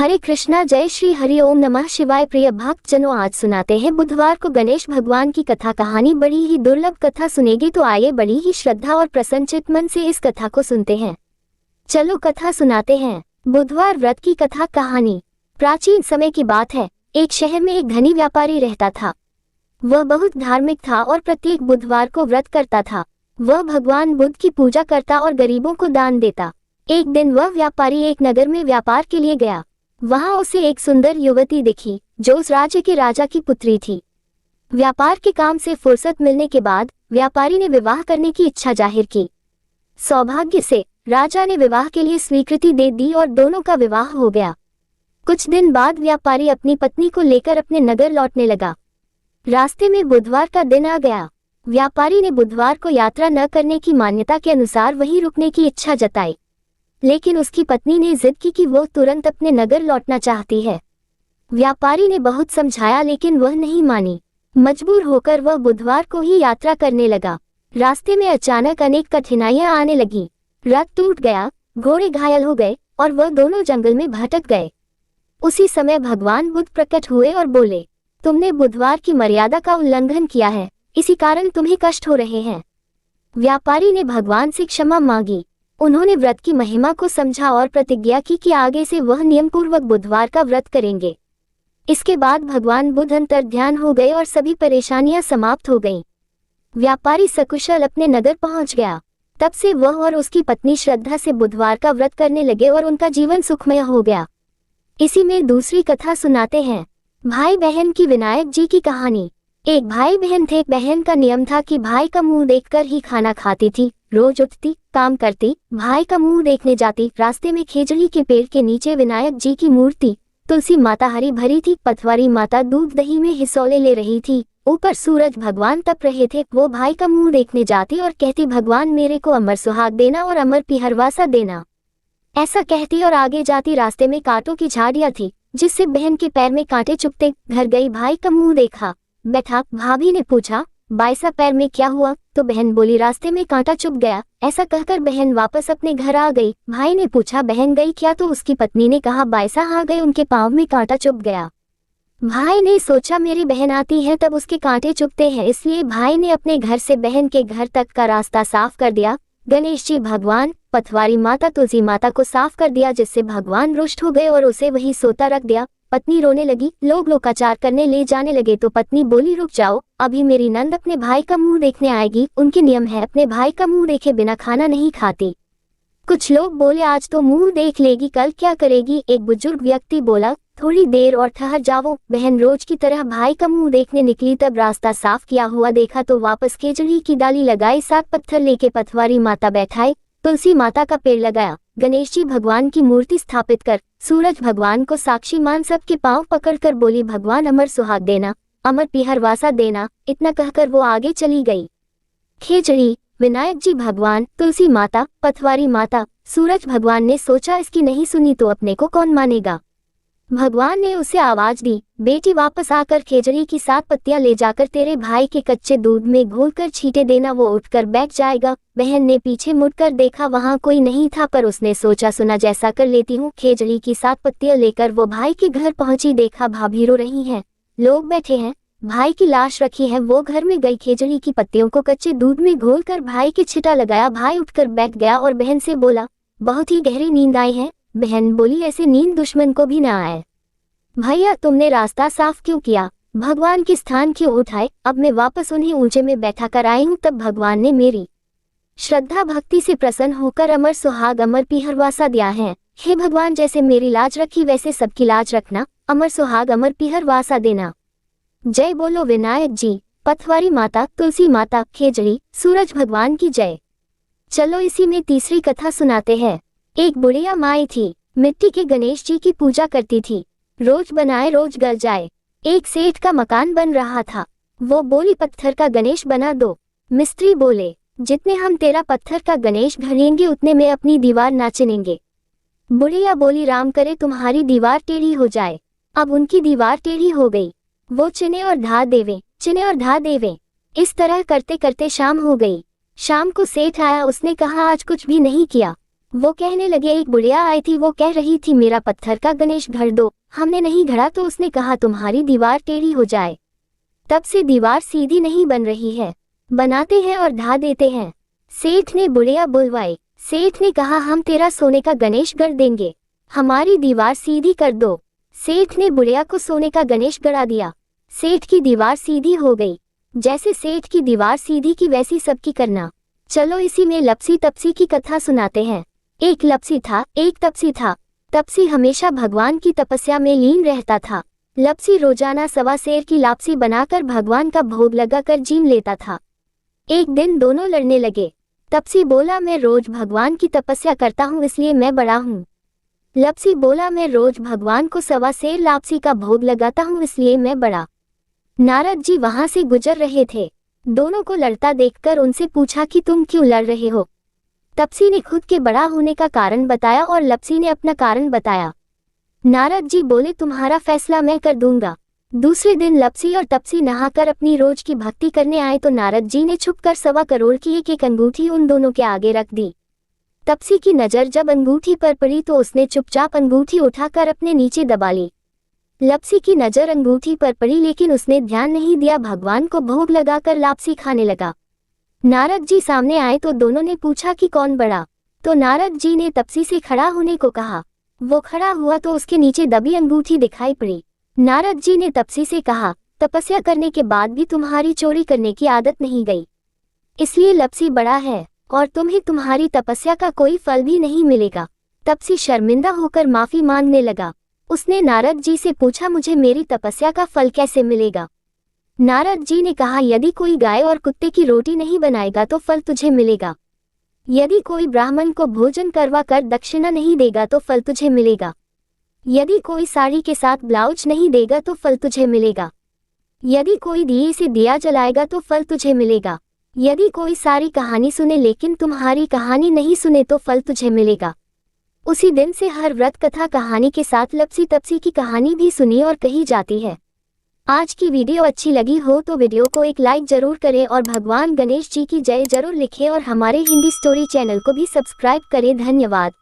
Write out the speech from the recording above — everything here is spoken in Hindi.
हरे कृष्णा, जय श्री हरि ओम नमः शिवाय। प्रिय भक्त जनों, आज सुनाते हैं बुधवार को गणेश भगवान की कथा कहानी। बड़ी ही दुर्लभ कथा सुनेगी, तो आइए बड़ी ही श्रद्धा और प्रसन्नचित मन से इस कथा को सुनते हैं। चलो कथा सुनाते हैं। बुधवार व्रत की कथा कहानी। प्राचीन समय की बात है। एक शहर में एक धनी व्यापारी रहता था। वह बहुत धार्मिक था और प्रत्येक बुधवार को व्रत करता था। वह भगवान बुद्ध की पूजा करता और गरीबों को दान देता। एक दिन वह व्यापारी एक नगर में व्यापार के लिए गया। वहां उसे एक सुंदर युवती दिखी जो उस राज्य के राजा की पुत्री थी। व्यापार के काम से फुर्सत मिलने के बाद व्यापारी ने विवाह करने की इच्छा जाहिर की। सौभाग्य से राजा ने विवाह के लिए स्वीकृति दे दी और दोनों का विवाह हो गया। कुछ दिन बाद व्यापारी अपनी पत्नी को लेकर अपने नगर लौटने लगा। रास्ते में बुधवार का दिन आ गया। व्यापारी ने बुधवार को यात्रा न करने की मान्यता के अनुसार वहीं रुकने की इच्छा जताई, लेकिन उसकी पत्नी ने जिद की कि वो तुरंत अपने नगर लौटना चाहती है। व्यापारी ने बहुत समझाया, लेकिन वह नहीं मानी। मजबूर होकर वह बुधवार को ही यात्रा करने लगा। रास्ते में अचानक अनेक कठिनाइयां आने लगी। रथ टूट गया, घोड़े घायल हो गए और वह दोनों जंगल में भटक गए। उसी समय भगवान बुद्ध प्रकट हुए और बोले, तुमने बुधवार की मर्यादा का उल्लंघन किया है, इसी कारण तुम्हें कष्ट हो रहे हैं। व्यापारी ने भगवान से क्षमा मांगी। उन्होंने व्रत की महिमा को समझा और प्रतिज्ञा की कि आगे से वह नियमपूर्वक बुधवार का व्रत करेंगे। इसके बाद भगवान बुद्ध अंतर्ध्यान हो गए और सभी परेशानियां समाप्त हो गईं। व्यापारी सकुशल अपने नगर पहुंच गया। तब से वह और उसकी पत्नी श्रद्धा से बुधवार का व्रत करने लगे और उनका जीवन सुखमय हो गया। इसी में दूसरी कथा सुनाते हैं। भाई बहन की विनायक जी की कहानी। एक भाई बहन थे। बहन का नियम था कि भाई का मुंह देखकर ही खाना खाती थी। रोज उठती, काम करती, भाई का मुंह देखने जाती। रास्ते में खेजड़ी के पेड़ के नीचे विनायक जी की मूर्ति, तुलसी माता हरी भरी थी। पथवारी माता दूध दही में हिसोले ले रही थी। ऊपर सूरज भगवान तप रहे थे। वो भाई का मुंह देखने जाती और कहती, भगवान मेरे को अमर सुहाग देना और अमर पिहरवासा देना। ऐसा कहती और आगे जाती। रास्ते में कांटों की झाड़ियां थी, जिससे बहन के पैर में कांटे चुभते। घर गई, भाई का मुंह देखा, बैठा। भाभी ने पूछा, बाईसा पैर में क्या हुआ? तो बहन बोली, रास्ते में कांटा चुभ गया। ऐसा कहकर बहन वापस अपने घर आ गई। भाई ने पूछा, बहन गई क्या? तो उसकी पत्नी ने कहा, बाईसा आ गए, उनके पांव में कांटा चुभ गया। भाई ने सोचा, मेरी बहन आती है तब उसके कांटे चुभते हैं, इसलिए भाई ने अपने घर से बहन के घर तक का रास्ता साफ कर दिया। गणेश जी भगवान, पथवारी माता, तुलसी माता को साफ कर दिया, जिससे भगवान रुष्ट हो गए और उसे वही सोता रख दिया। पत्नी रोने लगी। लोग लोकाचार करने ले जाने लगे तो पत्नी बोली, रुक जाओ, अभी मेरी नंद अपने भाई का मुंह देखने आएगी। उनके नियम है, अपने भाई का मुंह देखे बिना खाना नहीं खाती। कुछ लोग बोले, आज तो मुंह देख लेगी, कल क्या करेगी? एक बुजुर्ग व्यक्ति बोला, थोड़ी देर और ठहर जाओ। बहन रोज की तरह भाई का मुंह देखने निकली। तब रास्ता साफ किया हुआ देखा तो वापस खेजड़ी की डाली लगाई, 7 पत्थर लेके पथवारी माता बैठाए, तुलसी माता का पेड़ लगाया, गणेश जी भगवान की मूर्ति स्थापित कर, सूरज भगवान को साक्षी मान सबके पांव पकड़कर बोली, भगवान अमर सुहाग देना, अमर पिहरवासा देना। इतना कहकर वो आगे चली गई। खेजड़ी, विनायक जी भगवान, तुलसी माता, पथवारी माता, सूरज भगवान ने सोचा, इसकी नहीं सुनी तो अपने को कौन मानेगा। भगवान ने उसे आवाज दी, बेटी वापस आकर खेजड़ी की 7 पत्तियां ले जाकर तेरे भाई के कच्चे दूध में घोलकर छींटे देना, वो उठकर बैठ जाएगा। बहन ने पीछे मुड़कर देखा, वहां कोई नहीं था, पर उसने सोचा, सुना, जैसा कर लेती हूँ। खेजड़ी की 7 पत्तियां लेकर वो भाई के घर पहुंची। देखा भाभी रो रही हैं, लोग बैठे हैं, भाई की लाश रखी है। वो घर में गई, खेजड़ी की पत्तियों को कच्चे दूध में घोलकर भाई के छिटा लगाया। भाई उठकर बैठ गया और बहन से बोला, बहुत ही गहरी नींद आई है। बहन बोली, ऐसे नींद दुश्मन को भी न आए। भैया तुमने रास्ता साफ क्यों किया? भगवान के स्थान क्यों उठाए? अब मैं वापस उन्हें ऊंचे में बैठा कर आई हूँ। तब भगवान ने मेरी श्रद्धा भक्ति से प्रसन्न होकर अमर सुहाग अमर पिहरवासा दिया है। हे भगवान, जैसे मेरी लाज रखी वैसे सबकी लाज रखना, अमर सुहाग अमर पिहरवासा देना। जय बोलो विनायक जी, पथवारी माता, तुलसी माता, खेजड़ी, सूरज भगवान की जय। चलो इसी में तीसरी कथा सुनाते हैं। एक बुढ़िया माई थी, मिट्टी के गणेश जी की पूजा करती थी। रोज बनाए रोज गल जाए। एक सेठ का मकान बन रहा था। वो बोली, पत्थर का गणेश बना दो। मिस्त्री बोले, जितने हम तेरा पत्थर का गणेश घड़ेंगे उतने में अपनी दीवार ना चिनेंगे। बुढ़िया बोली, राम करे तुम्हारी दीवार टेढ़ी हो जाए। अब उनकी दीवार टेढ़ी हो गई। वो चिने और धा देवे, चिने और धा देवे। इस तरह करते करते शाम हो गई। शाम को सेठ आया, उसने कहा, आज कुछ भी नहीं किया, वो कहने लगे एक बुढ़िया आई थी, वो कह रही थी मेरा पत्थर का गणेश घर दो। हमने नहीं गढ़ा तो उसने कहा तुम्हारी दीवार टेढ़ी हो जाए। तब से दीवार सीधी नहीं बन रही है, बनाते हैं और ढा देते हैं। सेठ ने बुढ़िया बुलवाई। सेठ ने कहा हम तेरा सोने का गणेश गढ़ देंगे, हमारी दीवार सीधी कर दो। सेठ ने बुढ़िया को सोने का गणेश गढ़ा दिया। सेठ की दीवार सीधी हो गई। जैसे सेठ की दीवार सीधी की वैसी सबकी करना। चलो इसी में लपसी तपसी की कथा सुनाते हैं। एक लपसी था, एक तपसी था। तपसी हमेशा भगवान की तपस्या में लीन रहता था। लपसी रोजाना सवा सेर की लापसी बनाकर भगवान का भोग लगाकर जीम लेता था। एक दिन दोनों लड़ने लगे। तपसी बोला मैं रोज भगवान की तपस्या करता हूँ इसलिए मैं बड़ा हूँ। लपसी बोला मैं रोज भगवान को सवा सेर लापसी का भोग लगाता हूँ इसलिए मैं बड़ा। नारद जी वहां से गुजर रहे थे। दोनों को लड़ता देखकर उनसे पूछा कि तुम क्यों लड़ रहे हो। तपसी ने खुद के बड़ा होने का कारण बताया और लपसी ने अपना कारण बताया। नारद जी बोले तुम्हारा फैसला मैं कर दूंगा। दूसरे दिन लपसी और तपसी नहाकर अपनी रोज की भक्ति करने आए तो नारद जी ने छुपकर 1.25 करोड़ की एक अंगूठी उन दोनों के आगे रख दी। तपसी की नजर जब अंगूठी पर पड़ी तो उसने चुपचाप अंगूठी उठाकर अपने नीचे दबा ली। लपसी की नजर अंगूठी पर पड़ी लेकिन उसने ध्यान नहीं दिया, भगवान को भोग लगाकर लापसी खाने लगा। नारद जी सामने आए तो दोनों ने पूछा कि कौन बड़ा। तो नारद जी ने तपसी से खड़ा होने को कहा। वो खड़ा हुआ तो उसके नीचे दबी अंगूठी दिखाई पड़ी। नारद जी ने तपसी से कहा तपस्या करने के बाद भी तुम्हारी चोरी करने की आदत नहीं गई, इसलिए लपसी बड़ा है और तुम्हें तुम्हारी तपस्या का कोई फल भी नहीं मिलेगा। तपसी शर्मिंदा होकर माफी मांगने लगा। उसने नारद जी से पूछा मुझे मेरी तपस्या का फल कैसे मिलेगा। नारद जी ने कहा यदि कोई गाय और कुत्ते की रोटी नहीं बनाएगा तो फल तुझे मिलेगा। यदि कोई ब्राह्मण को भोजन करवा कर दक्षिणा नहीं देगा तो फल तुझे मिलेगा। यदि कोई साड़ी के साथ ब्लाउज नहीं देगा तो फल तुझे मिलेगा। यदि कोई दिए से दिया जलाएगा तो फल तुझे मिलेगा। यदि कोई सारी कहानी सुने लेकिन तुम्हारी कहानी नहीं सुने तो फल तुझे मिलेगा। उसी दिन से हर व्रत कथा कहानी के साथ लपसी तपसी की कहानी भी सुनी और कही जाती है। आज की वीडियो अच्छी लगी हो तो वीडियो को एक लाइक जरूर करें और भगवान गणेश जी की जय जरूर लिखें और हमारे हिंदी स्टोरी चैनल को भी सब्सक्राइब करें। धन्यवाद।